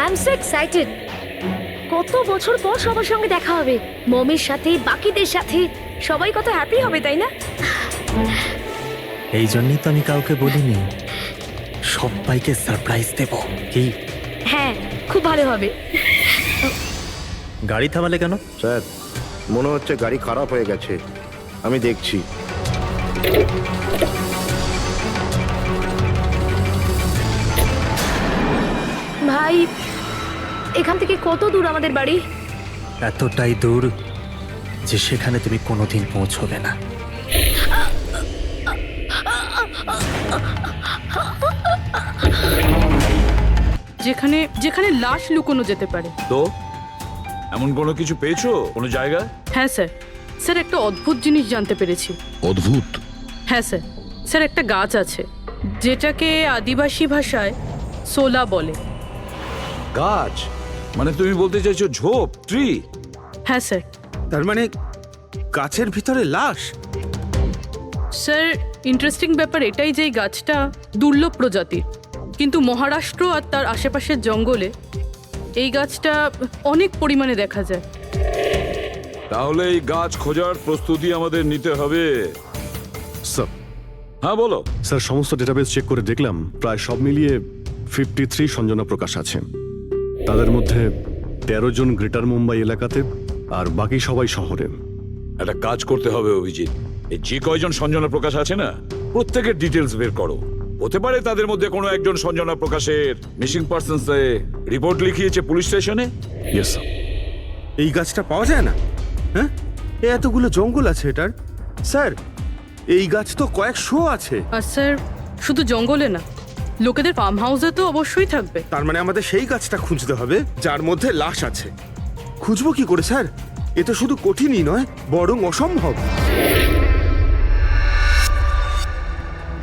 I am so excited. কত বছর পর সবার সঙ্গে দেখা হবে, মমির সাথে, বাকিদের সাথে, সবাই কত হ্যাপি হবে, তাই না? এই জন্যই তো আমি কাউকে বলিনি, সবাইকে সারপ্রাইজ দেব। কি? হ্যাঁ, খুব ভালো হবে। গাড়ি থামালে কেন? স্যার, মনে হচ্ছে গাড়ি খারাপ হয়ে গেছে, আমি দেখছি। ভাই, এখান থেকে কত দূর আমাদের বাড়ি? এতটাই দূর যে সেখানে তুমি কোনোদিন পৌঁছবে না। যেখানে যেখানে লাশ লুকোনো যেতে পারে। তো এমন কোনো কিছু পেয়েছো কোনো জায়গা? হ্যাঁ স্যার, স্যার একটা অদ্ভুত জিনিস জানতে পেরেছি। অদ্ভুত? হ্যাঁ স্যার, স্যার একটা গাছ আছে যেটাকে আদিবাসী ভাষায় সোলা বলে। গাছ? মানে তুমি বলতে চাইছো ঝোপ, ট্রি? হ্যাঁ স্যার। তার মানে গাছের ভিতরে লাশ? স্যার, ইন্টারেস্টিং ব্যাপার এটাই যে এই গাছটা দুর্লভ প্রজাতির, কিন্তু মহারাষ্ট্র আর তার আশেপাশের জঙ্গলে এই গাছটা অনেক পরিমাণে দেখা যায়। তাহলে এই গাছ খোঁজার প্রস্তুতি আমাদের নিতে হবে। স্যার, হ্যাঁ বলো। স্যার সমস্ত ডেটাবেস চেক করে দেখলাম, প্রায় সব মিলিয়ে 53 সঞ্জনা প্রকাশ আছে। তাদের মধ্যে 13 জন গ্রেটার মুম্বাই এলাকাতে, আর বাকি সবাই শহরে। একটা কাজ করতে হবে অভিজিৎ, এই যে কয়জন সঞ্জনা প্রকাশ আছে না, প্রত্যেকের ডিটেলস বের করো। হতে পারে তাদের মধ্যে কোনো একজন সঞ্জনা প্রকাশের মিসিং পার্সনস রিপোর্ট লিখিয়েছে পুলিশ স্টেশনে। Yes sir. এই গাছটা পাওয়া যায় না? হ্যাঁ, এতগুলো জঙ্গল আছে এটার। স্যার, এই গাছ তো কয়েকশো আছে। আর স্যার, শুধু জঙ্গলে না, লোকেদের ফার্ম হাউসে তো অবশ্যই থাকবে। তার মানে আমাদের সেই গাছটা খুঁজতে হবে যার মধ্যে লাশ আছে। খুঁজবো কি করে স্যার? এ তো শুধু কঠিনই নয়, বরং অসম্ভব।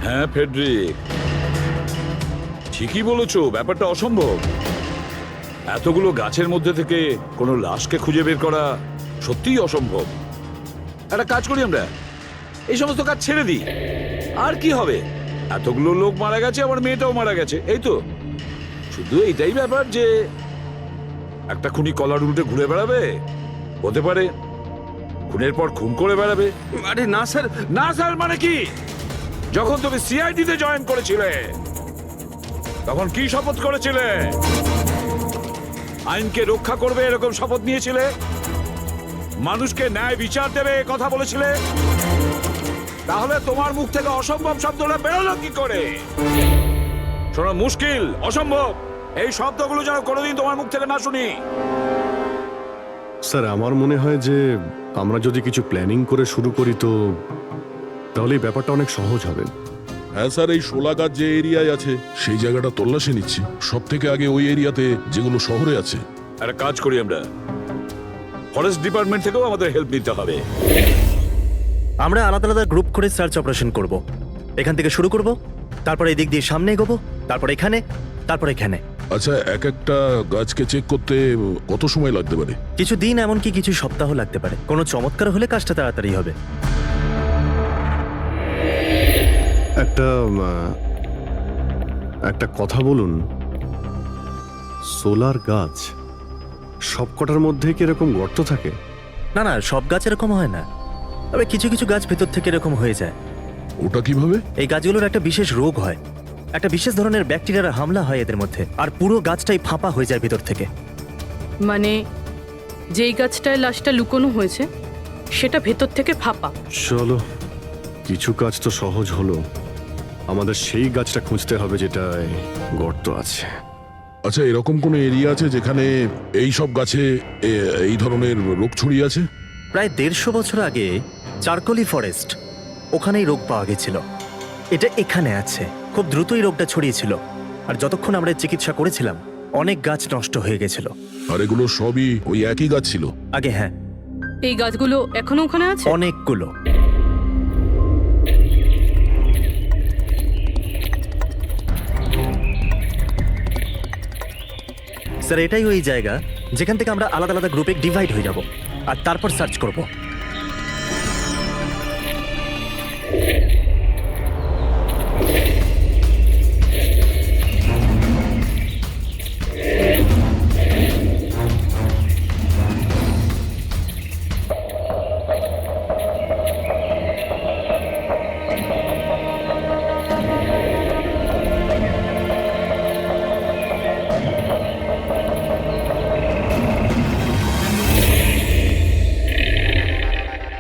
হ্যাঁ ফেডরিক, ঠিকই বলেছো, ব্যাপারটা অসম্ভব। এতগুলো গাছের মধ্যে থেকে কোনো লাশকে খুঁজে বের করা সত্যিই অসম্ভব। একটা কাজ করি আমরা, এই সমস্ত কাজ ছেড়ে দিই। আর কি হবে, এতগুলো লোক মারা গেছে, আমার মেয়েটাও মারা গেছে, এই তো। শুধু এইটাই ব্যাপার যে একটা খুনি কলার উল্টে ঘুরে বেড়াবে, হতে পারে খুনের পর খুন করে বেড়াবে। আরে না স্যার। না স্যার মানে কি? যখন তুমি সিআইডিতে জয়েন করেছিলে তখন কি শপথ করেছিলে? আইনকে রক্ষা করবে এরকম শপথ নিয়েছিলে? মানুষকে ন্যায় বিচার দেবে কথা বলেছিলে? তাহলে তোমার মুখ থেকে অসম্ভব শব্দটা বেরোলো কি করে? শোনো, মুশকিল, অসম্ভব, এই শব্দগুলো যেন কোনোদিন তোমার মুখ থেকে না শুনি। স্যার, আমার মনে হয় যে আমরা যদি কিছু প্ল্যানিং করে শুরু করি তো তাহলে এই ব্যাপারটা অনেক সহজ হবে। হ্যাঁ স্যার, এই শোলা গাছ যে এরিয়ায় আছে সেই জায়গাটা তল্লাশি নিচ্ছি। সব থেকে আগে ওই এরিয়াতে যেগুলো শহরে আছে। একটা কাজ করি আমরা, ফরেস্ট ডিপার্টমেন্ট থেকেও আমাদের হেল্প নিতে হবে। আমরা আলাদা আলাদা গ্রুপ করে সার্চ অপারেশন করব। এখান থেকে শুরু করব, তারপর এই দিক দিয়ে সামনে এগোবো, তারপর এখানে, তারপর এখানে। আচ্ছা, এক একটা গাছকে চেক করতে কত সময় লাগতে পারে? কিছু দিন, এমনকি কিছু সপ্তাহ লাগতে পারে। কোনো চমৎকার হলে কাজটা তাড়াতাড়ি হবে। একটা কথা বলুন, সোলার গাছ সবকটার মধ্যে কি এরকম গর্ত থাকে? না না, সব গাছ এরকম হয় না, তবে কিছু কিছু গাছ ভেতর থেকে এরকম হয়ে যায়। ওটা কিভাবে? এই গাছগুলোর একটা বিশেষ রোগ হয়, একটা বিশেষ ধরনের ব্যাকটেরিয়ার হামলা হয় এদের মধ্যে, আর পুরো গাছটাই ফাঁপা হয়ে যায় ভেতর থেকে। মানে যেই গাছটায় লাশটা লুকোনো হয়েছে সেটা ভেতর থেকে ফাঁপা। চলো, কিছু কাজ তো সহজ হলো। আমাদের সেই গাছটা খুঁজতে হবে যেটায় গর্ত আছে। আচ্ছা, এরকম কোনো এরিয়া আছে যেখানে এই সব গাছে এই ধরনের রোগ ছড়িয়ে আছে? প্রায় 150 বছর আগে চারকোলি ফরেস্ট, ওখানেই রোগ পাওয়া গেছিল। এটা এখানে আছে। খুব দ্রুতই রোগটা ছড়িয়েছিল, আর যতক্ষণ আমরা এর চিকিৎসা করেছিলাম অনেক গাছ নষ্ট হয়ে গেছিল। আর এগুলো সবই ওই একই গাছ ছিল? আগে হ্যাঁ। এই গাছগুলো এখনো ওখানে আছে? অনেকগুলো। স্যার, এটাই ওই জায়গা যেখান থেকে আমরা আলাদা আলাদা গ্রুপে ডিভাইড হয়ে যাব, আর তারপর সার্চ করব।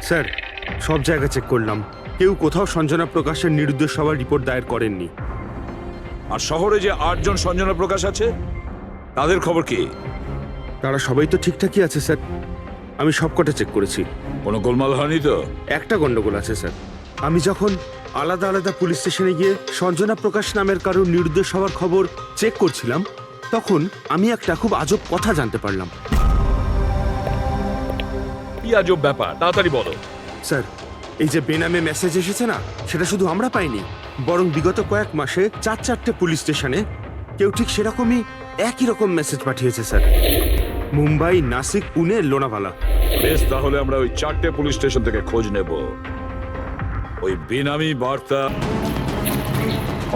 স্যার সব জায়গা চেক করলাম, কেউ কোথাও সঞ্জনা প্রকাশের নিরুদ্দেশ হওয়ার রিপোর্ট দায়ের করেননি। আর শহরে যে 8 জন সঞ্জনা প্রকাশ আছে তাদের খবর কি? তারা সবাই তো ঠিকঠাকই আছে স্যার, আমি সবকটা চেক করেছি। কোনো গোলমাল হয়নি তো? একটা গন্ডগোল আছে স্যার। আমি যখন আলাদা আলাদা পুলিশ স্টেশনে গিয়ে সঞ্জনা প্রকাশ নামের কারোর নিরুদ্দেশ হওয়ার খবর চেক করছিলাম, তখন আমি একটা খুব আজব কথা জানতে পারলাম। কি আজব ব্যাপার, তাড়াতাড়ি বলো। স্যার, এই যে বেনামে মেসেজ এসেছে না, সেটা শুধু আমরা পাইনি, বরং বিগত কয়েক মাসে 4-4টে পুলিশ স্টেশনে কেউ ঠিক সেরকমই একই রকম মেসেজ পাঠিয়েছে স্যার। মুম্বাই, নাসিক, পুনে, লোনাভালা। বেশ, তাহলে আমরা ওই 4টে পুলিশ স্টেশন থেকে খোঁজ নেব। ওই বেনামি বার্তা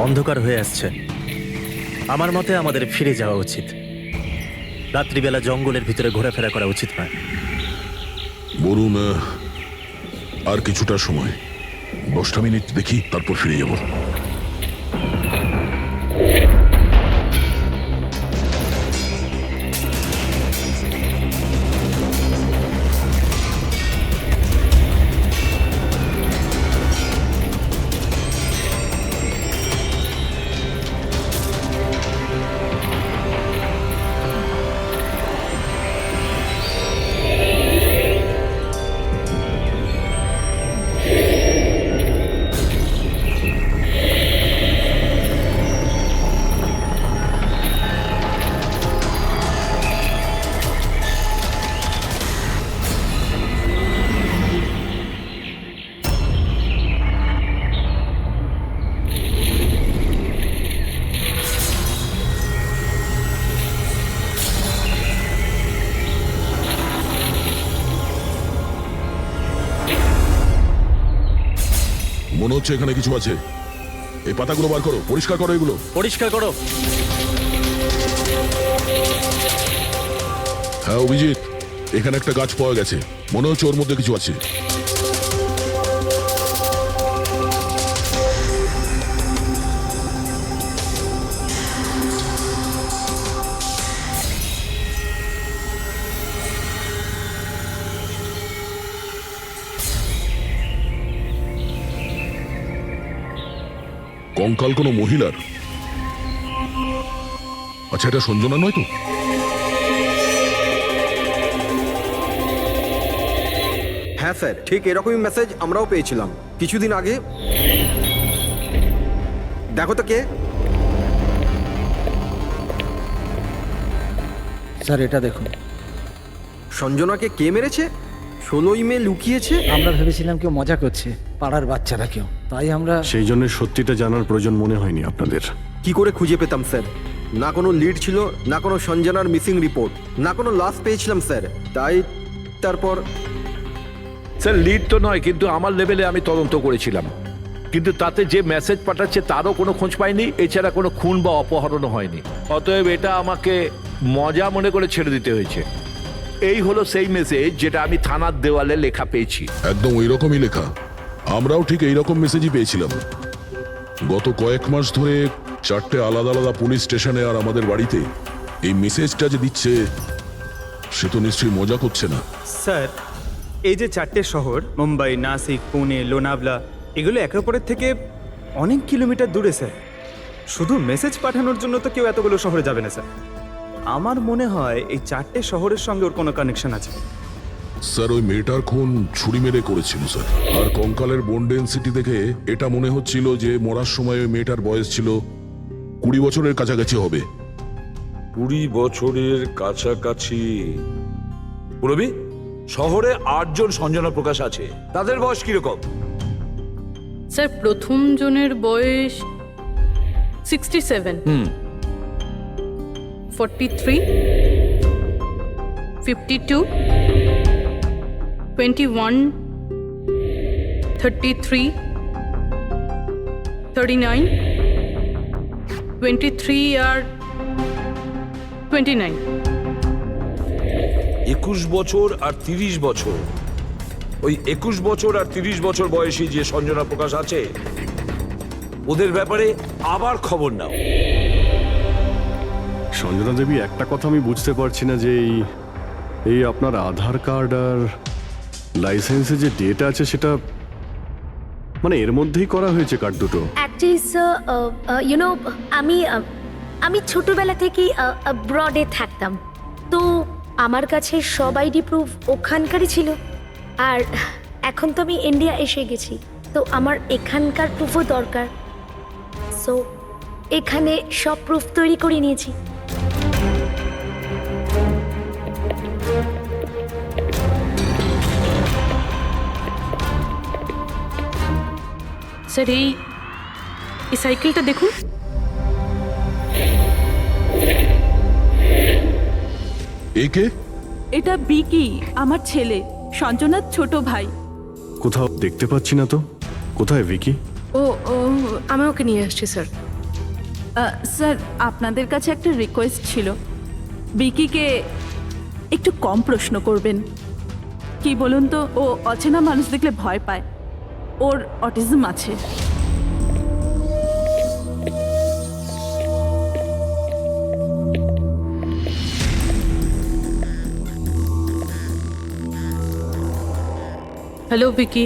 অন্ধকার হয়ে আসছে, আমার মতে আমাদের ফিরে যাওয়া উচিত। রাত্রিবেলা জঙ্গলের ভিতরে ঘোরাফেরা করা উচিত নয়। বলুন, আর কিছুটা সময়, 10টা মিনিট দেখি, তারপর ফিরে যাব। মনে হচ্ছে এখানে কিছু আছে। এই পাতাগুলো বার করো, পরিষ্কার করো এগুলো। পরিষ্কার করো। হ্যাঁ অভিজিৎ, এখানে একটা গাছ পাওয়া গেছে, মনে হচ্ছে ওর মধ্যে কিছু আছে। কঙ্কাল কোনো মহিলার? আচ্ছা, এটা সঞ্জনা নয় তো? হ্যাঁ স্যার, ঠিক এরকমই মেসেজ আমরাও পেয়েছিলাম কিছুদিন আগে। দেখো তো কে। স্যার এটা দেখুন। সঞ্জনাকে কে মেরেছে? 16ই মে লুকিয়েছে। আমরা ভেবেছিলাম কেউ মজা করছে, পাড়ার বাচ্চারা কেউ, তাই আমরা সেই জন্য সত্যিটা জানার প্রয়োজন মনে হয়নি আপনাদের। কি করে খুঁজে পেতাম স্যার? না কোনো লিড ছিল, না কোনো সঞ্জনার মিসিং রিপোর্ট, না কোনো লাশ পেয়েছিলাম স্যার। তাই তারপর স্যার, লিড তো নয়, কিন্তু আমার লেভেলে আমি তদন্ত করেছিলাম, কিন্তু তাতে যে মেসেজ পাঠাচ্ছে তারও কোনো খোঁজ পাইনি, এছাড়া কোনো খুন বা অপহরণও হয়নি। অতএব এটা আমাকে মজা মনে করে ছেড়ে দিতে হয়েছে। এই হলো সেই মেসেজ যেটা আমি থানার দেওয়ালে লেখা পেয়েছি। একদম ওই রকমই লেখা, আমরাও ঠিক এইরকম মেসেজই পেয়েছিলাম। গত কয়েক মাস ধরে 4টে আলাদা আলাদা পুলিশ স্টেশনে আর আমাদের বাড়িতে এই মেসেজটা যে দিচ্ছে, সে তো নিশ্চয়ই মজা করছে না। স্যার, এই যে 4টে শহর, মুম্বাই, নাসিক, পুনে, লোনাভলা, এগুলো একে অপরের থেকে অনেক কিলোমিটার দূরে স্যার। শুধু মেসেজ পাঠানোর জন্য তো কেউ এতগুলো শহরে যাবে না স্যার। আমার মনে হয় এই 4টে শহরের সঙ্গে ওর কোনো কানেকশন আছে। স্যার, ওই মেয়েটার খুন ছুরি মেরে করেছিল স্যার। আর কঙ্কালের বোন ডেন্সিটি দেখে এটা মনে হচ্ছিল যে মরার সময় ওই মেয়েটার বয়স ছিল 20 বছরের কাছাকাছি হবে। 20 বছরের কাছাকাছি? পুরবি, শহরে 8 জন সঞ্জনা প্রকাশ আছে, তাদের বয়স কিরকম? স্যার, প্রথম জনের বয়স 67, 43, 52, 21, 33, 39, 23 আর 29। 21 বছর আর 30 বছর। ওই 21 বছর আর 30 বছর বয়সী যে সঞ্জনা প্রকাশ আছে, ওদের ব্যাপারে আবার খবর নাও। সঞ্জনা দেবী, একটা কথা আমি বুঝতে পারছি না যে এই আপনার আধার কার্ড আর লাইসেন্সে যে ডেট আছে সেটা মানে এর মধ্যেই করা হয়েছে কার্ড দুটো। অ্যাকচুয়ালি ইউনো আমি ছোটবেলা থেকেই ব্রডে থাকতাম, তো আমার কাছে সব আইডি প্রুফ ওখানকারই ছিল। আর এখন তো আমি ইন্ডিয়া এসে গেছি, তো আমার এখানকার প্রুফও দরকার। সো এখানে সব প্রুফ তৈরি করে নিয়েছি। স্যার এই সাইকেলটা দেখুন। একে এটা বিকি, আমার ছেলে, সঞ্জনার ছোট ভাই। কোথাও দেখতে পাচ্ছি না তো, কোথায় ভিকি? ও ও আমি ওকে নিয়ে আসছি স্যার। স্যার আপনাদের কাছে একটা রিকোয়েস্ট ছিল, বিকিকে একটু কম প্রশ্ন করবেন। কি বলুন তো, ও অচেনা মানুষ দেখলে ভয় পায়, ওর অটিজম আছে। হ্যালো ভিকি।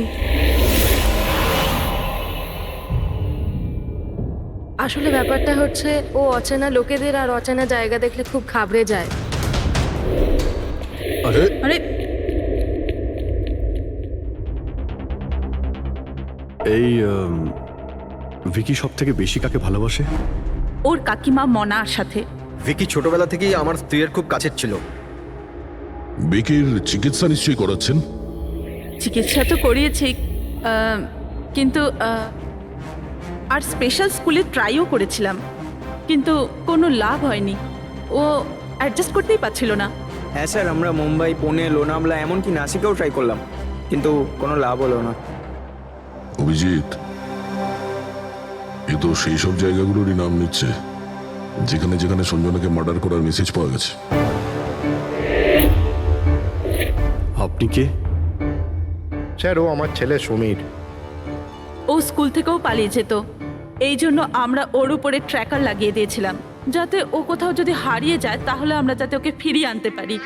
আসলে ব্যাপারটা হচ্ছে ও অচেনা লোকেদের আর অচেনা জায়গা দেখলে খুব ঘাবড়ে যায়। আরে আরে এই ভিকি সব থেকে বেশি কাকে ভালোবাসে? ওর কাকিমা মনার সাথে। ভিকি ছোটবেলা থেকেই আমার স্ত্রীর খুব কাছের ছিল। বিকির চিকিৎসা নিশ্চয়ই করাচ্ছেন? চিকিৎসা তো করিয়েছি, কিন্তু আর স্পেশাল স্কুলে ট্রাইও করেছিলাম, কিন্তু কোনো লাভ হয়নি। ও অ্যাডজাস্ট করতেই পারছিল না। হ্যাঁ স্যার, আমরা মুম্বাই, পুনে, লোনাভলা, এমনকি নাসিকেও ট্রাই করলাম, কিন্তু কোনো লাভ হলো না। অভিজিৎ, এ তো সেই সব জায়গাগুলোরই নাম নিচ্ছে যেখানে যেখানে সঞ্জনাকে মার্ডার করার মেসেজ পাওয়া গেছে। আপনি কে? স্যার, ও আমার ছেলে সমীর। ও স্কুল থেকেও পালিয়ে যেত, এই জন্য আমরা ওর উপরে ট্র্যাকার লাগিয়ে দিয়েছিলাম, যাতে ও কোথাও যদি হারিয়ে যায় তাহলে আমরা যাতে ওকে ফিরিয়ে আনতে পারি।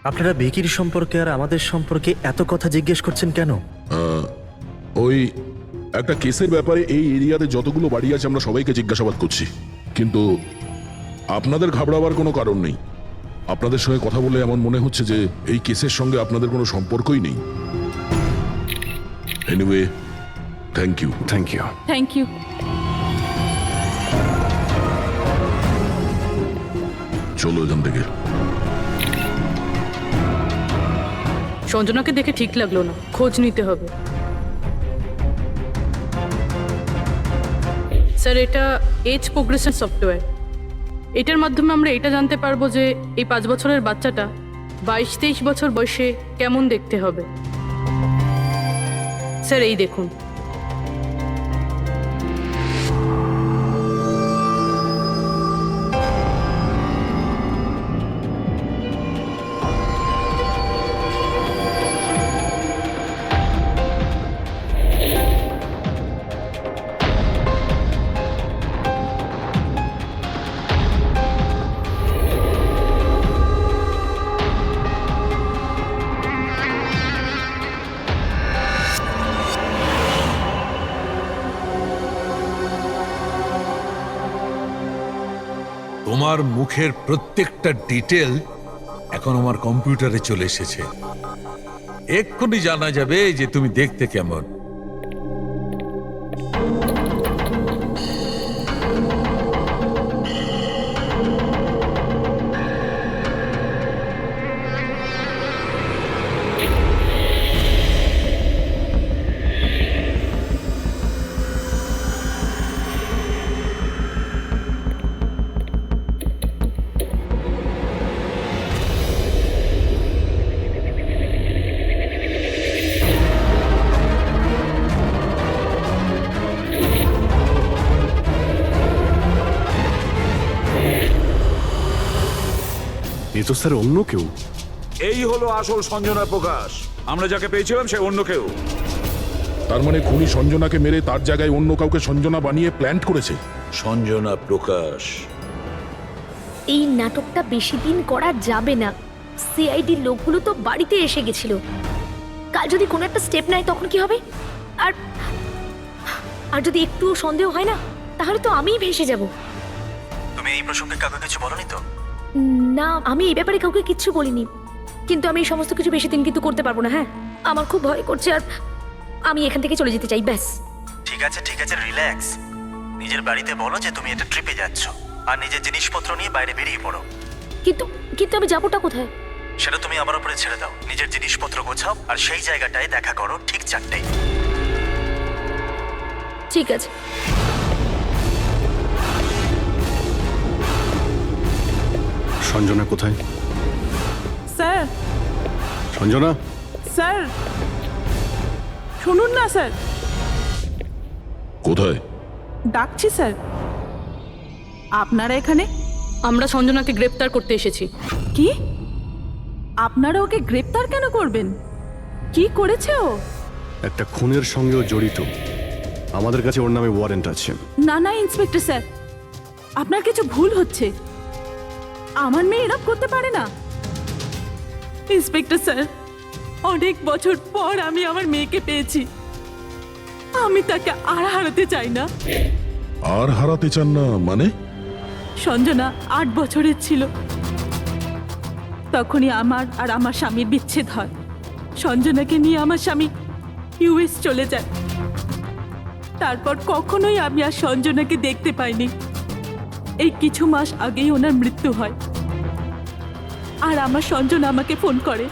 আপনারা ভিকির সম্পর্কে আর আমাদের সম্পর্কে এত কথা জিজ্ঞেস করছেন কেন? ওই একটা কেসের ব্যাপারে এই এরিয়াতে যতগুলো বাড়ি আছে আমরা সবাইকে জিজ্ঞাসাবাদ করছি, কিন্তু আপনাদের ঘাবড়াবার কোনো কারণ নেই। আপনাদের সঙ্গে কথা বলে এমন মনে হচ্ছে যে এই কেসের সঙ্গে আপনাদের কোনো সম্পর্কই নেই। Anyway, thank you. Thank you. Thank you. চলো এখান থেকে। সঞ্জনাকে দেখে ঠিক লাগলো না, খোঁজ নিতে হবে। স্যার এটা এজ প্রোগ্রেশন সফটওয়্যার, এটার মাধ্যমে আমরা এটা জানতে পারবো যে এই 5 বছরের বাচ্চাটা 22-23 বছর বয়সে কেমন দেখতে হবে। স্যার এই দেখুন। তোমার মুখের প্রত্যেকটা ডিটেল এখন আমার কম্পিউটারে চলে এসেছে। এক্ষুনি জানা যাবে যে তুমি দেখতে কেমন। এ তো স্যার অন্য কেউ। এই হলো আসল সঞ্জনা প্রকাশ। আমরা যাকে পেয়েছিলাম সে অন্য কেউ। তার মানে খুনি সঞ্জনাকে মেরে তার জায়গায় অন্য কাউকে সঞ্জনা বানিয়ে প্ল্যান্ট করেছে। সঞ্জনা প্রকাশ। এই নাটকটা বেশি দিন করা যাবে না। সিআইডি লোকগুলো তো বাড়িতে এসে গেছিল। কাল যদি কোনো একটা স্টেপ নেয় তখন কি হবে? আর আর যদি একটুও সন্দেহ হয় না, তাহলে তো আমিই ভেসে যাব। তুমি এই প্রসঙ্গে কাউকে কিছু বলনি তো? না, আমি এই ব্যাপারে কাউকে কিচ্ছু বলিনি, কিন্তু আমি এই সমস্ত কিছু বেশি দিন কিন্তু করতে পারবো না। হ্যাঁ, আমার খুব ভয় করছে, আর আমি এখান থেকে চলে যেতে চাই, ব্যাস। ঠিক আছে রিল্যাক্স। নিজের বাড়িতে বলো যে তুমি একটা ট্রিপে যাচ্ছ, আর নিজের জিনিসপত্র নিয়ে বাইরে বেরিয়ে পড়ো। কিন্তু কিন্তু আমি যাবোটা কোথায়? সেটা তুমি আমার উপরে ছেড়ে দাও। নিজের জিনিসপত্র গোছাও, আর সেই জায়গাটায় দেখা করো ঠিক 4টায়। ঠিক আছে। সঞ্জনা কোথায়? স্যার, সঞ্জনা, স্যার শুনুন না স্যার, কোথায়? ডাকছি স্যার। আপনারা এখানে? আমরা সঞ্জনাকে গ্রেপ্তার করতে এসেছি। কি? আপনারা ওকে গ্রেপ্তার কেন করবেন? কি করেছে ও? একটা খুনের সঙ্গেও জড়িত। আমাদের কাছে ওর নামে ওয়ারেন্ট আছে। না না ইন্সপেক্টর স্যার, আপনার কিছু ভুল হচ্ছে। আমার মেয়ে এরকম করতে পারে না। ইন্সপেক্টর স্যার, অনেক বছর পর আমি আমার মেয়েকে পেয়েছি। আমি তাকে আর হারাতে চাই না। আর হারাতে চান না মানে? সঞ্জনা 8 বছরের ছিল, তখনই আমার আর আমার স্বামীর বিচ্ছেদ হয়। সঞ্জনাকে নিয়ে আমার স্বামী ইউএস চলে যায়। তারপর কখনোই আমি আর সঞ্জনাকে দেখতে পাইনি। এই কিছু মাস আগেই ওনার মৃত্যু হয়। আর আমার সঞ্জনা আমাকে ফোন করে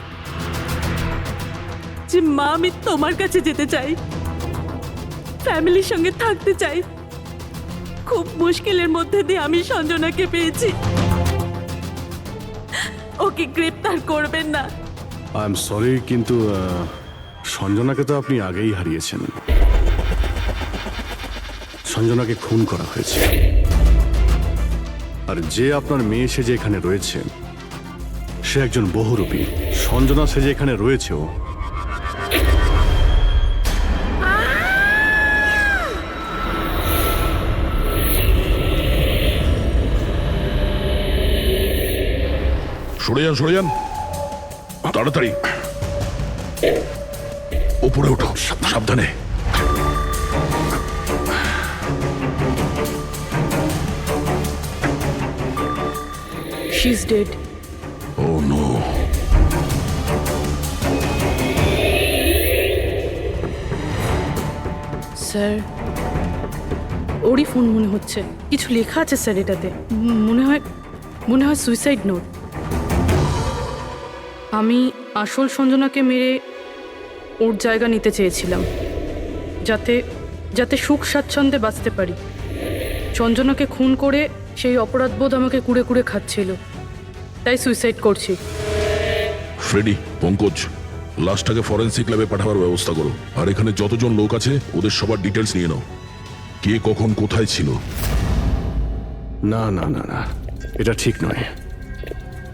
যে মা, আমি তোমার কাছে যেতে চাই, ফ্যামিলির সঙ্গে থাকতে চাই। খুব মুশকিলের মধ্যে দিয়ে আমি সঞ্জনাকে পেয়েছি। ওকে গ্রেপ্তার করবেন না। আই এম সরি, কিন্তু সঞ্জনাকে তো আপনি আগেই হারিয়েছেন। সঞ্জনাকে খুন করা হয়েছে, আর যে আপনার মেয়ে সেজে এখানে রয়েছে সে একজন বহুরূপী। সঞ্জনা সেজে এখানে রয়েছেও। সরে যান তাড়াতাড়ি। উপরে ওঠো, সাবধানে। She is dead. Oh no. Sir, ওরই ফোন মনে হচ্ছে। কিছু লেখা আছে স্যার এটাতে। মনে হয় সুইসাইড নোট। আমি আসল সঞ্জনাকে মেরে ওর জায়গা নিতে চেয়েছিলাম, যাতে সুখ স্বাচ্ছন্দ্যে বাঁচতে পারি। সঞ্জনাকে খুন করে সেই অপরাধবোধ আমাকে কুড়ে কুড়ে খাচ্ছিল, তাই সুইসাইড করছি। ফ্রেডি, পঙ্কজ, লাশটাকে ফরেন্সিক ল্যাবে পাঠাবার ব্যবস্থা করো। আর এখানে যতজন লোক আছে ওদের সবার ডিটেলস নিয়ে নাও। কে কখন কোথায় ছিল। না না না না, এটা ঠিক নয়।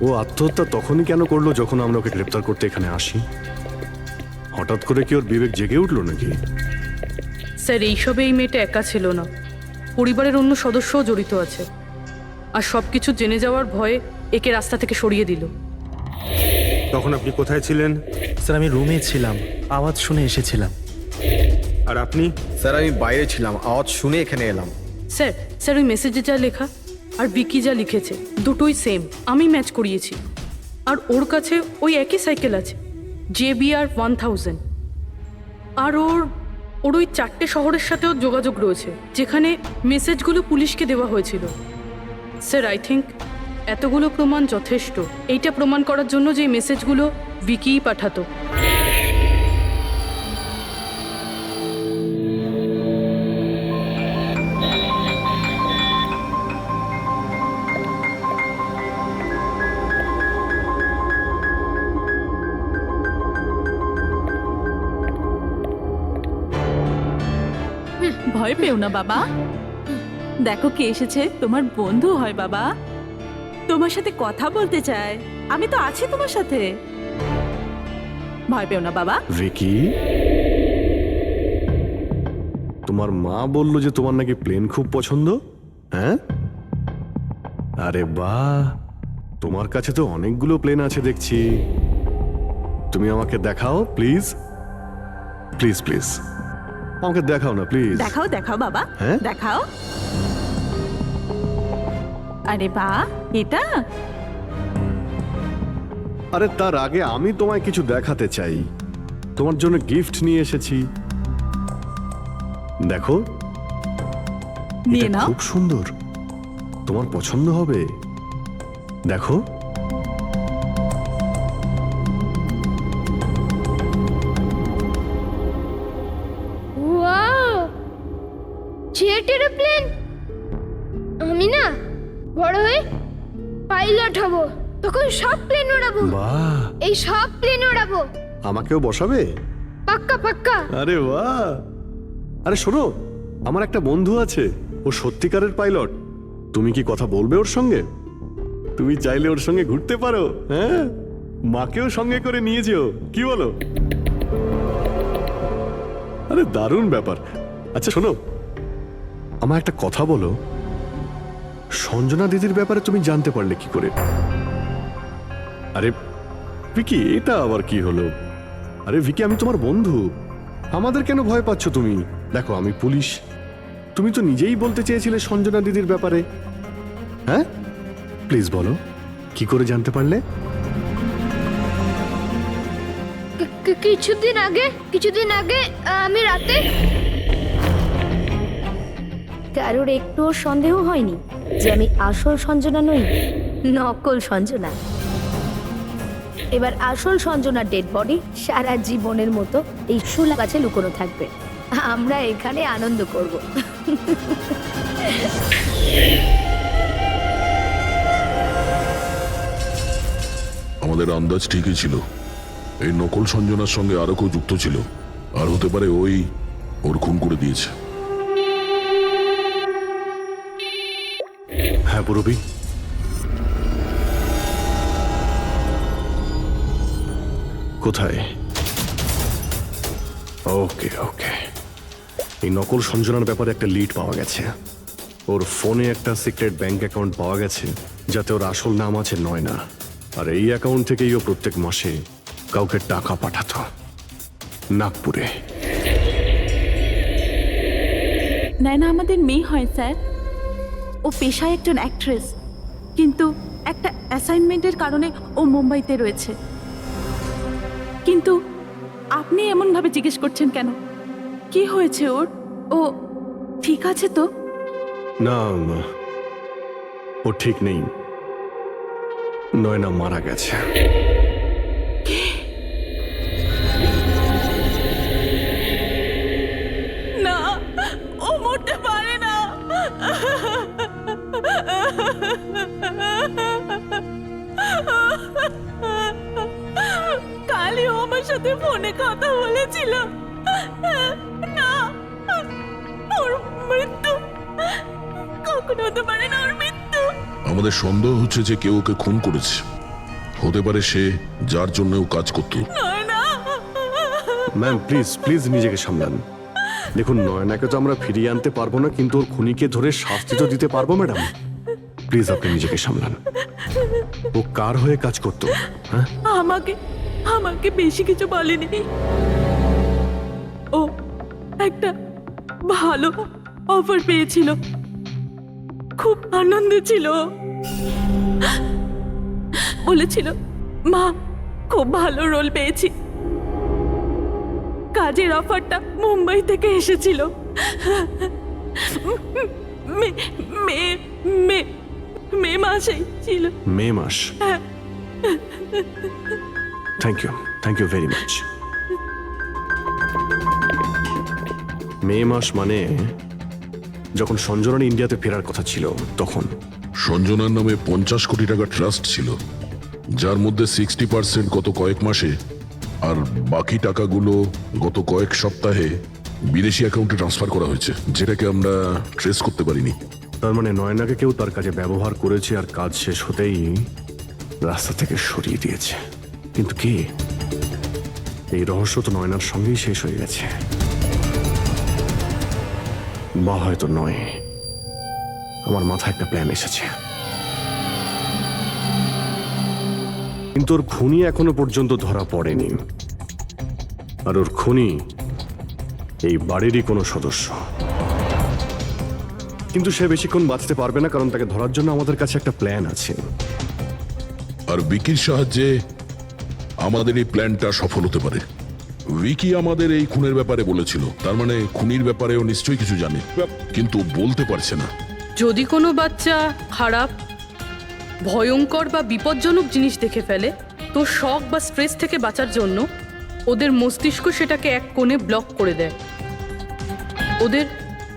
ও আত্মহত্যা তখনই কেন করলো যখন আমরা ওকে গ্রেপ্তার করতে এখানে আসি? হঠাৎ করে কি ওর বিবেক জেগে উঠলো নাকি? স্যার, এইসবে এই মেয়েটা একা ছিল না, পরিবারের অন্য সদস্যও জড়িত আছে। আর সব কিছু জেনে যাওয়ার ভয়ে একে রাস্তা থেকে সরিয়ে দিল। তখন আপনি কোথায় ছিলেন? স্যার, আমি রুমে ছিলাম, আওয়াজ শুনে এসেছিলাম। আর আপনি? স্যার, আমি বাইরে ছিলাম, আওয়াজ শুনে এখানে এলাম। স্যার ওই মেসেজে যা লেখা আর বিকি যা লিখেছে দুটোই সেম। আমি ম্যাচ করিয়েছি। আর ওর কাছে ওই একই সাইকেল আছে, JBR 1000। আর ওর ওই 4টে শহরের সাথেও যোগাযোগ রয়েছে যেখানে মেসেজগুলো পুলিশকে দেওয়া হয়েছিল। স্যার, আই থিঙ্ক এতগুলো প্রমাণ যথেষ্ট এইটা প্রমাণ করার জন্য যে এই মেসেজগুলো বিকিই পাঠাতো। ভয় পেও না বাবা, দেখো কে এসেছে। তোমার বন্ধু হয় বাবা, তোমার সাথে কথা বলতে চায়। আমি তো আছি তোমার সাথে, ভয় পেও না বাবা। ভিকি, তোমার মা বললো যে তোমার নাকি প্লেন খুব পছন্দ। হ্যাঁ, আরে বাহ, তোমার কাছে তো অনেকগুলো প্লেন আছে দেখছি। তুমি আমাকে দেখাও প্লিজ, প্লিজ প্লিজ আমাকে দেখাও না প্লিজ। দেখাও দেখাও বাবা, হ্যাঁ? দেখাও। আরে বা, এটা আরে তার আগে আমি তোমায় কিছু দেখাতে চাই। তোমার জন্য গিফট নিয়ে এসেছি, দেখো। নিয়ে এটা নাও। খুব সুন্দর, তোমার পছন্দ হবে, দেখো। Wow, jet aeroplane! আমি না বড় হয়ে পাইলট হব, তখন সব প্লেন ওড়াবো। বাহ, এই সব প্লেন ওড়াবো, আমাকেও বসাবে? পাক্কা পাক্কা। আরে বাহ! আরে শোনো, আমার একটা বন্ধু আছে, ও সত্যিকারের পাইলট। তুমি কি কথা বলবে ওর সঙ্গে? তুমি চাইলে ওর সঙ্গে ঘুরতে পারো, হ্যাঁ? মাকেও সঙ্গে করে নিয়ে যেও, কি বলো? আরে দারুণ ব্যাপার। আচ্ছা শোনো, আমার একটা কথা বলো, সঞ্জনা দিদির ব্যাপারে তুমি জানতে পারলে কি করে? আরে ভিকি, এটা আবার কি হলো? আরে ভিকি, আমি তোমার বন্ধু, আমাদের কেন ভয় পাচ্ছ তুমি? দেখো আমি পুলিশ, তুমি তো নিজেই বলতে চেয়েছিলে সঞ্জনা দিদির ব্যাপারে, হ্যাঁ? প্লিজ বলো, কি করে জানতে পারলে? কিছুদিন আগে আমি রাতে। কারোর একটুও সন্দেহ হয়নি যে আমি আসল সঞ্জনা নই, নকল সঞ্জনা। এবার আসল সঞ্জনার ডেড বডি সারা জীবনের মতো এই শুলা গাছে লুকোনো থাকবে। আমরা এখানে আনন্দ করব। আমাদের আন্দাজ ঠিকই ছিল, এই নকল সঞ্জনার সঙ্গে আরো কেউ যুক্ত ছিল, আর হতে পারে ওই ওর খুন করে দিয়েছে। হ্যাঁ পুরবি, কোথায়? ওকে ওকে, এই নকল সঞ্জনার ব্যাপারে একটা লিড পাওয়া গেছে। ওর ফোনে একটা সিক্রেট ব্যাংক অ্যাকাউন্ট পাওয়া গেছে, যাতে ওর আসল নাম আছে নয়না। আর এই অ্যাকাউন্ট থেকেই ও প্রত্যেক মাসে কাউকে টাকা পাঠাতো নাগপুরে। নয়না আমাদের মেয়ে হয় স্যার। ও পেশায় একজন অ্যাক্ট্রেস, কিন্তু একটা অ্যাসাইনমেন্টের কারণে ও মুম্বাইতে রয়েছে। কিন্তু আপনি এমনভাবে জিজ্ঞেস করছেন কেন? কি হয়েছে ওর? ও ঠিক আছে তো? না, ও ঠিক নেই, নয়না মারা গেছে। না, ও মরতে পারে না। কালই ও আমার সাথে ফোনে কথা বলেছিল। না, ওর মৃত্যু কখনো হতে পারে না, ওর মৃত্যু। আমাদের সন্দেহ হচ্ছে যে কেউ ওকে খুন করেছে, হতে পারে সে যার জন্য ও কাজ করত। ম্যাম প্লিজ প্লিজ নিজেকে সামলান। দেখুন, নয়নাকে তো আমরা ফিরিয়ে আনতে পারবো না, কিন্তু ওর খুনিকে ধরে শাস্তি তো দিতে পারবো ম্যাডাম। প্লিজ আপনি নিজেকে সামলান। ও কার হয়ে কাজ করতো? হ্যাঁ, আমাকে বেশি কিছু বলেনি। ও একটা ভালো অফার পেয়েছিল, খুব আনন্দে ছিল। বলেছিল, মা খুব ভালো রোল পেয়েছি। কাজের অফারটা মুম্বাই থেকে এসেছিল। মে মাসেই ছিল। মে মাস? Thank you very much. May মাস মানে যখন সঞ্জনার ইন্ডিয়াতে ফেরার কথা ছিল তখন। সঞ্জনার নামে 50 কোটি টাকা ট্রাস্ট ছিল, যার মধ্যে 60% গত কয়েক মাসে আর বাকি টাকাগুলো গত কয়েক সপ্তাহে বিদেশি অ্যাকাউন্টে ট্রান্সফার করা হয়েছে, যেটাকে আমরা ট্রেস করতে পারিনি। তার মানে নয়নাকে কেউ তার কাজে ব্যবহার করেছে, আর কাজ শেষ হতেই রাস্তা থেকে সরিয়ে দিয়েছে। কিন্তু কি, এই রহস্য তো নয়নার সঙ্গেই শেষ হয়ে গেছে। বা হয়তো নয়, আমার মাথায় একটা প্ল্যান এসেছে। কিন্তু ওর খুনি এখনো পর্যন্ত ধরা পড়েনি, আর ওর খুনি এই বাড়িরই কোনো সদস্য। কিন্তু সে বেশিক্ষণ বাঁচতে পারবে না, কারণ তাকে ধরার জন্য আমাদের কাছে একটা প্ল্যান আছে। আর বিকির সাহায্যে আমাদের এই প্ল্যানটা সফল হতে পারে। উইকি আমাদের এই খুনের ব্যাপারে বলেছিল, তার মানে খুনির ব্যাপারেও নিশ্চয়ই কিছু জানে, কিন্তু বলতে পারছে না। যদি কোনো বাচ্চা খারাপ, ভয়ঙ্কর বা বিপজ্জনক জিনিস দেখে ফেলে, তো শক বা স্ট্রেস থেকে বাঁচার জন্য ওদের মস্তিষ্ক সেটাকে এক কোণে ব্লক করে দেয়।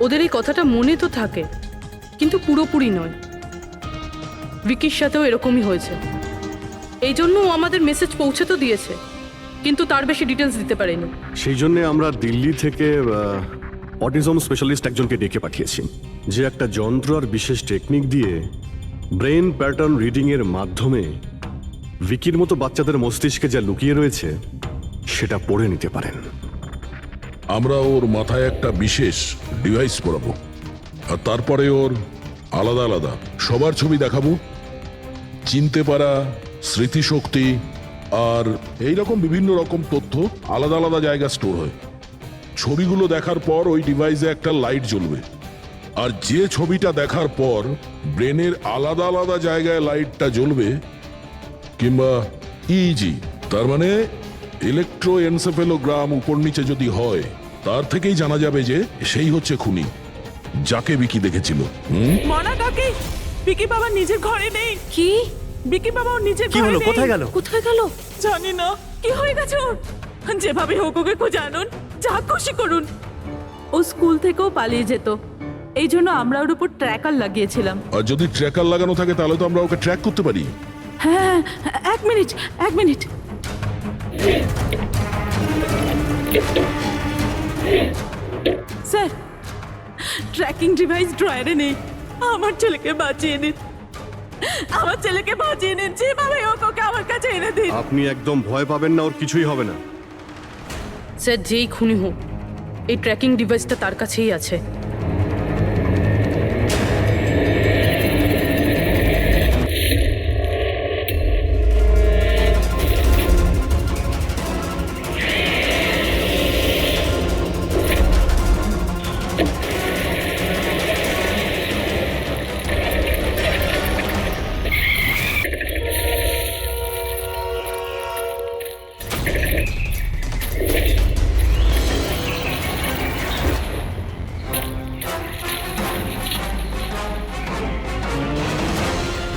ওদের এই কথাটা মনে তো থাকে, কিন্তু পুরোপুরি নয়। ভিকির সাথেও এরকমই হয়েছে। এই জন্য ও আমাদের মেসেজ পৌঁছে তো দিয়েছে, কিন্তু তার বেশি ডিটেলস দিতে পারেনি। সেই জন্য আমরা দিল্লি থেকে অটিজম স্পেশালিস্ট একজনকে ডেকে পাঠিয়েছি, যে একটা যন্ত্র আর বিশেষ টেকনিক দিয়ে ব্রেন প্যাটার্ন রিডিং এর মাধ্যমে ভিকির মতো বাচ্চাদের মস্তিষ্কে যা লুকিয়ে রয়েছে সেটা পড়ে নিতে পারেন। আমরা ওর মাথায় একটা বিশেষ ডিভাইস পরাবো, আর তারপরে ওর আলাদা আলাদা সবার ছবি দেখাবো। চিনতে পারা, স্মৃতিশক্তি আর এইরকম বিভিন্ন রকম তথ্য আলাদা আলাদা জায়গা স্টোর হয়। ছবিগুলো দেখার পর ওই ডিভাইসে একটা লাইট জ্বলবে, আর যে ছবিটা দেখার পর ব্রেনের আলাদা আলাদা জায়গায় লাইটটা জ্বলবে, কিংবা ইজি তার মানে ইলেকট্রোএনসেফেলোগ্রাম উপর নিচে যদি হয়, তার থেকেই জানা যাবে যে সেই হচ্ছে খুনি, যাকে বিকি দেখেছিল। মনা কাকি, বিকি বাবা নিজের ঘরে নেই। কি? বিকি বাবা ওর নিজের কি ঘরে হলো? নেই। কোথায় গেল? কোথায় গেল? জানি না কি হয়ে গেছে ওর। যেভাবে হোক ওকে খুঁজে আনুন, যা খুশি করুন। ও স্কুল থেকেও পালিয়ে যেত, এই জন্য আমরা ওর উপর ট্র্যাকার লাগিয়েছিলাম। আর যদি ট্র্যাকার লাগানো থাকে তাহলে তো আমরা ওকে ট্র্যাক করতে পারি। হ্যাঁ, এক মিনিট। স্যার, ট্র্যাকিং ডিভাইস ড্রয়ারে নেই। আমার ছেলেকে বাঁচিয়ে নিন, যেভাবে হোক ওকে আমার কাছে এনে দিন। আপনি একদম ভয় পাবেন না, ওর কিছুই হবে না। স্যার, যেই খুনি হোক, এই ট্র্যাকিং ডিভাইসটা তার কাছেই আছে।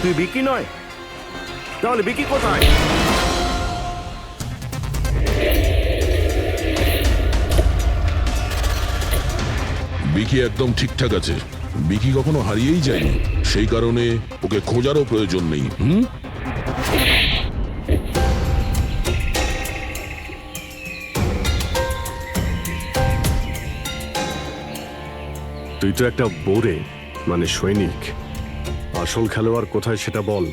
তুই বিকি নয়, তাহলে বিকি কোথায়? বিকি একদম ঠিকঠাক আছে। বিকি কখনো হারিয়েই যায়নি, সেই কারণে ওকে খোঁজারও প্রয়োজন নেই। তুই তো একটা বোরে, মানে সৈনিক। আসল খেলোয়াড় কোথায় সেটা বল।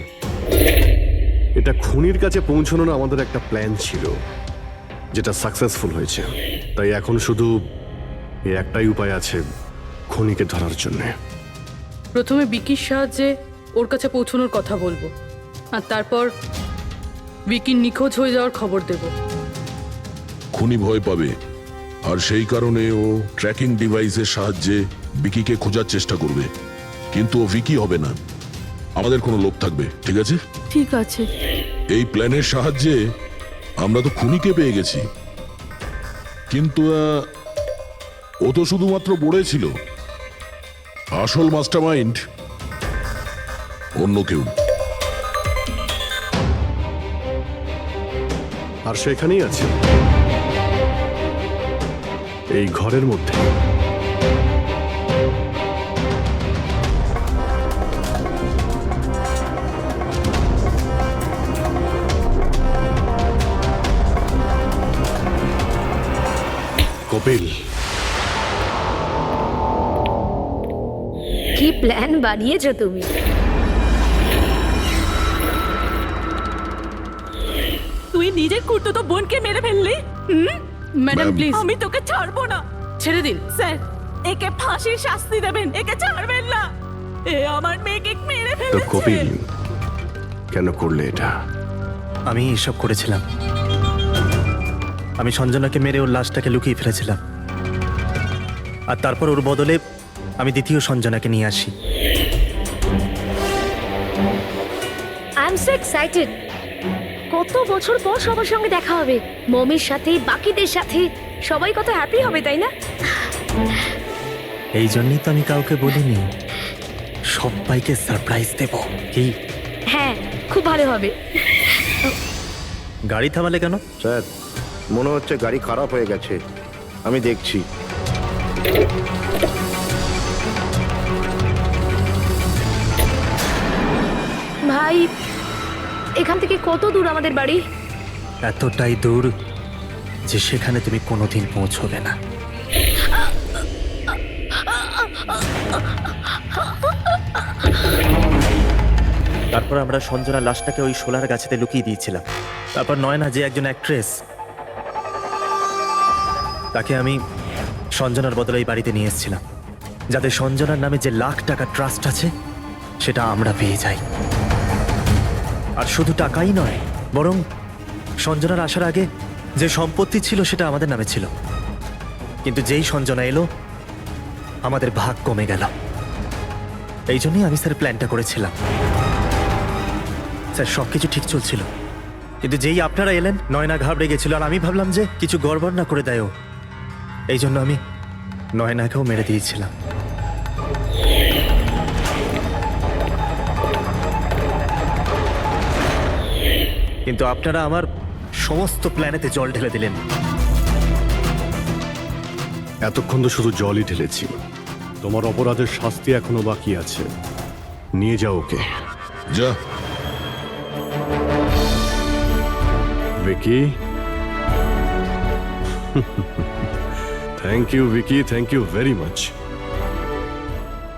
এটা খুনির কাছে পৌঁছানোর আমাদের একটা প্ল্যান ছিল, যেটা সাকসেসফুল হয়েছে। তাই এখন শুধু এই একটাই উপায় আছে খুনিকে ধরার জন্য। প্রথমে বিকির সাহায্যে ওর কাছে পৌঁছানোর কথা বলবো, আর তারপর বিকির নিখোঁজ হয়ে যাওয়ার খবর দেব। খুনি ভয় পাবে, আর সেই কারণে ও ট্র্যাকিং ডিভাইসের সাহায্যে বিকিকে খোঁজার চেষ্টা করবে। কিন্তু ও ভিকি হবে না, আমাদের কোনো লোক থাকবে। ঠিক আছে? ঠিক আছে। এই প্ল্যানের সাহায্যে আমরা তো খুনিকে পেয়ে গেছি, কিন্তু ও তো শুধুমাত্র বড়ে ছিল। আসল মাস্টারমাইন্ড অন্য কেউ। আর সেখানেই আছে, এই ঘরের মধ্যে। কপিল, কি প্ল্যান বানিয়েছো তুমি? তুই নিজের কুর্তুতো বোনকে মেরে ফেললি। ম্যাডাম প্লিজ, আমি তোকে ছাড়বো না। ছেড়ে দিন। স্যার, একে ফাঁসির শাস্তি দেবেন, একে ছাড়বেন না। এ আমার মেয়েকে মেরে তো ফেলেছে। কপিল, কেন করলে এটা? আমি এসব করেছিলাম। আমি সঞ্জনাকে মেরে ওর লাশটাকে লুকিয়ে ফেলেছিলাম, আর তারপর ওর বদলে আমি দ্বিতীয় সঞ্জনাকে নিয়ে আসি। I am so excited. কত বছর পর সবার সঙ্গে দেখা হবে, মমির সাথে, বাকিদের সাথে, সবাই কত হ্যাপি হবে, তাই না? এই জন্যই তো আমি কাউকে বলিনি, সবাইকে সারপ্রাইজ দেব। কি? হ্যাঁ, খুব ভালো হবে। গাড়ি থামালে কেন? স্যার মনে হচ্ছে গাড়ি খারাপ হয়ে গেছে, আমি দেখছি। ভাই, এখান থেকে কত দূর আমাদের বাড়ি? এতটাই দূর যে সেখানে তুমি কোনোদিন পৌঁছবে না। তারপর আমরা সঞ্জনার লাশটাকে ওই শোলার গাছেতে লুকিয়ে দিয়েছিলাম। তারপর নয়না, যে একজন অ্যাক্ট্রেস, তাকে আমি সঞ্জনার বদলে এই বাড়িতে নিয়ে এসেছিলাম, যাতে সঞ্জনার নামে যে লাখ টাকা ট্রাস্ট আছে সেটা আমরা পেয়ে যাই। আর শুধু টাকাই নয়, বরং সঞ্জনার আসার আগে যে সম্পত্তি ছিল সেটা আমাদের নামে ছিল, কিন্তু যেই সঞ্জনা এলো আমাদের ভাগ কমে গেল। এই জন্যই আমি স্যার প্ল্যানটা করেছিলাম। স্যার সবকিছু ঠিক চলছিল, কিন্তু যেই আপনারা এলেন নয়না ঘাবড়ে গেছিল, আর আমি ভাবলাম যে কিছু গড়বড় না করে দেয় ও, এই জন্য আমি নয়নাকেও মেরে দিয়েছিলাম। কিন্তু আপনারা আমার সমস্ত প্ল্যানেতে জল ঢেলে দিলেন। এতক্ষণ তো শুধু জলই ঢেলেছি, তোমার অপরাধের শাস্তি এখনো বাকি আছে। নিয়ে যাও ওকে। যা। Vicky, thank you Vicky, thank you very much.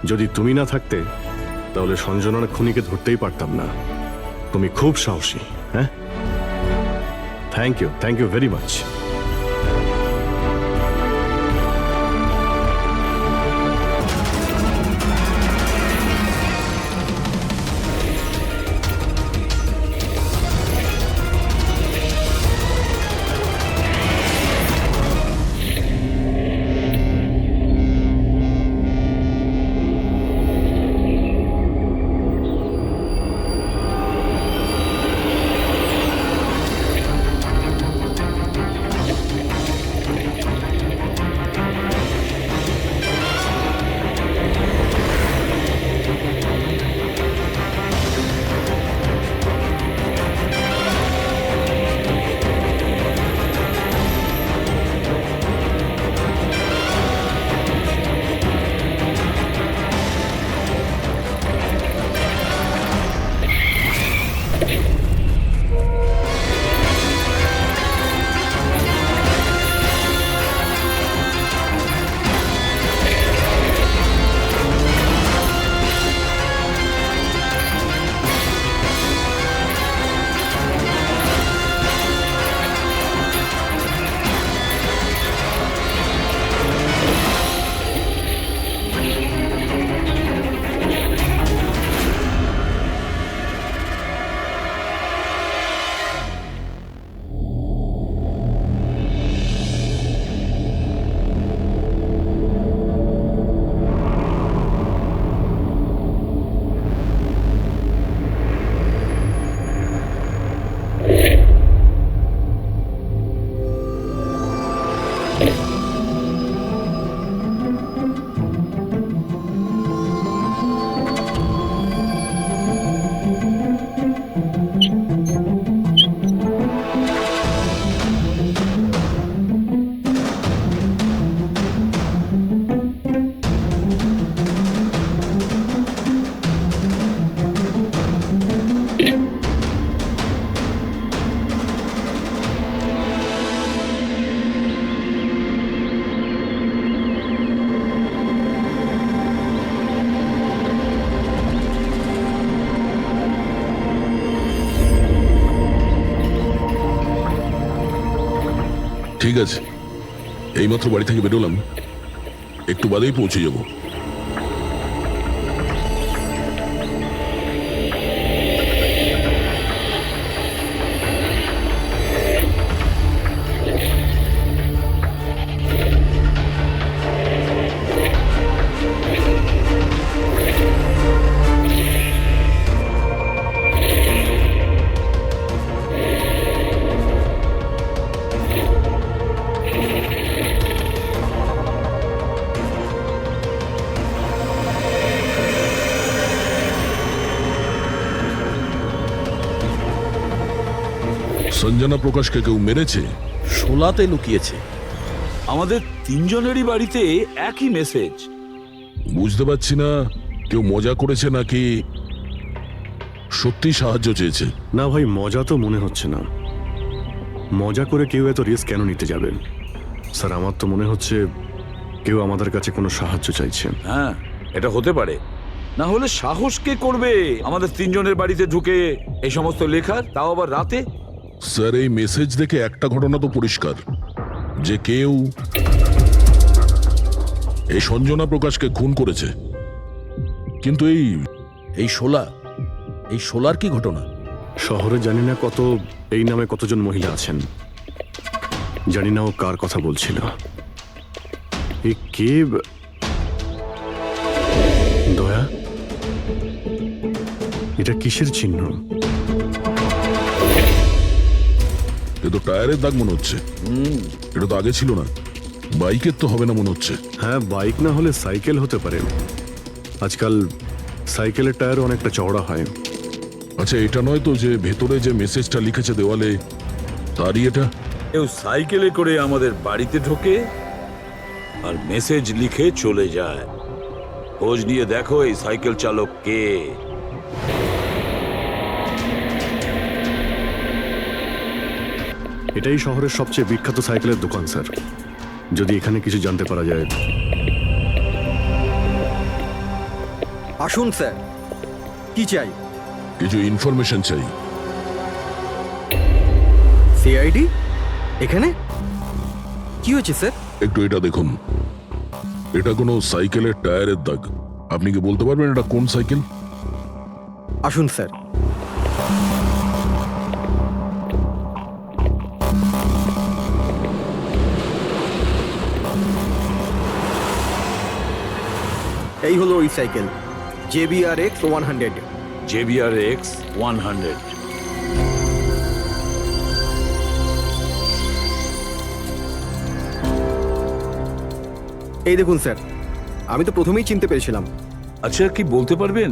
যদি তুমি না থাকতে তাহলে সঞ্জনার খুনিকে ধরতেই পারতাম না। তুমি খুব সাহসী। হ্যাঁ, থ্যাংক ইউ ভেরি মাচ। ঠিক আছে, এইমাত্র বাড়ি থেকে বেরোলাম, একটু বাদেই পৌঁছে যাব। সঞ্জনা প্রকাশকে কেউ মেরেছে? শোলাতে লুকিয়েছে। আমাদের তিনজনেরই বাড়িতে একই মেসেজ। বুঝতে পারছি না কেউ মজা করেছে নাকি সত্যি সাহায্য চেয়েছে। না ভাই, মজা তো মনে হচ্ছে না। মজা করে কেউ এত রিস্ক কেন নিতে যাবে? স্যার, আমার তো মনে হচ্ছে কেউ আমাদের কাছে কোনো সাহায্য চাইছে। হ্যাঁ, এটা হতে পারে। না হলে সাহস কে করবে আমাদের তিনজনের বাড়িতে ঢুকে এই সমস্ত লেখার, তাও আবার রাতে? স্যার, এই মেসেজ দেখে একটা ঘটনা তো পরিষ্কার, যে কেউ এই সঞ্জনা প্রকাশকে খুন করেছে। কিন্তু এই শোলার কি ঘটনা? শহরে জানি না এই নামে কতজন মহিলা আছেন, জানি না ও কার কথা বলছিল। এ কে? দয়া, এটা কিসের চিহ্ন? এ তো টায়ারের দাগ মনে হচ্ছে। এটা তো আগে ছিল না। বাইকের তো হবে না মনে হচ্ছে। হ্যাঁ, বাইক না হলে সাইকেল হতে পারে। আজকাল সাইকেলের টায়ার অনেকটা চওড়া হয়। আচ্ছা, এটা নয় তো যে ভেতরে যে মেসেজটা লিখেছে দেওয়ালে, তারই এটা? কেউ সাইকেলে করে আমাদের বাড়িতে ঢোকে আর মেসেজ লিখে চলে যায়। খোঁজ নিয়ে দেখো এই সাইকেল চালক কে। এটাই শহরের সবচেয়ে বিখ্যাত সাইকেলের দোকান স্যার। যদি এখানে কিছু জানতে পারা যায়। আসুন স্যার, কি চাই? কিছু ইনফরমেশন চাই। সিআইডি এখানে? কি হয়েছে স্যার? একটু এটা দেখুন। এটা কোনো সাইকেলের টায়ারের দাগ। আপনি কি বলতে পারবেন এটা কোন সাইকেল? আসুন স্যার। এই হলো ওই সাইকেল, JBRX 100। JBRX 100। এই দেখুন স্যার, আমি তো প্রথমেই চিনতে পেরেছিলাম। আচ্ছা, কি বলতে পারবেন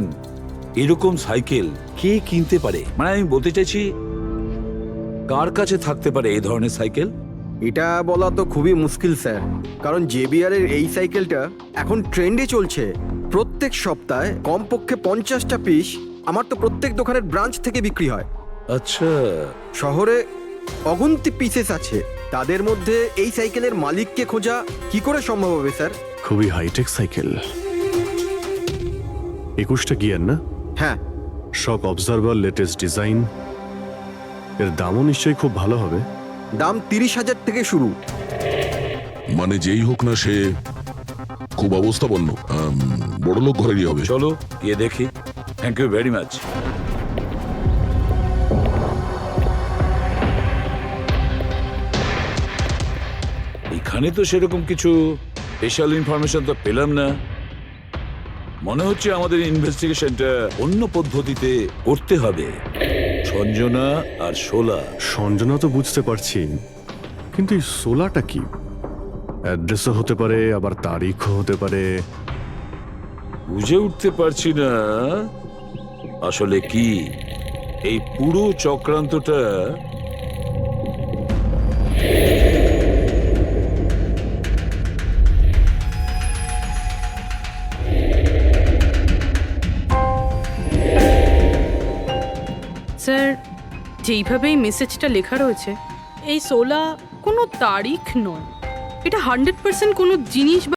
এরকম সাইকেল কে কিনতে পারে? মানে আমি বলতে চাইছি, কার কাছে থাকতে পারে এই ধরনের সাইকেল? এটা বলা তো খুবই মুশকিল স্যার, কারণ JBR এর এই সাইকেলটা এখন ট্রেন্ডে চলছে। প্রত্যেক সপ্তাহে কমপক্ষে 50টা পিস আমার তো প্রত্যেক দোকানের ব্রাঞ্চ থেকে বিক্রি হয়। আচ্ছা, শহরে অগুন্তি পিসেস আছে, তাদের মধ্যে এই সাইকেলের মালিককে খোঁজা কি করে সম্ভব হবে স্যার? খুবই হাইটেক সাইকেল। 21টা গিয়ার না? হ্যাঁ। শক অবজারভার, লেটেস্ট ডিজাইন। এর দামও নিশ্চয়ই খুব ভালো হবে। দাম 30,000 থেকে শুরু। মানে যেই হোক না সে খুব অবস্থাপন্ন, বড়লোক ঘরেরই হবে। চলো গিয়ে দেখি। Thank you very much. এখানে তো সেরকম কিছু স্পেশাল ইনফরমেশন তো পেলাম না। মনে হচ্ছে আমাদের ইনভেস্টিগেশনটা অন্য পদ্ধতিতে করতে হবে। সঞ্জনা আর শোলা। সঞ্জনা তো বুঝতে পারছি, কিন্তু এই সোলাটা কি? অ্যাড্রেসও হতে পারে, আবার তারিখও হতে পারে। বুঝে উঠতে পারছি না আসলে কি এই পুরো চক্রান্তটা। স্যার, যেইভাবে এই মেসেজটা লেখা রয়েছে, এই 16 কোনো তারিখ নয়। এটা 100% কোনো জিনিস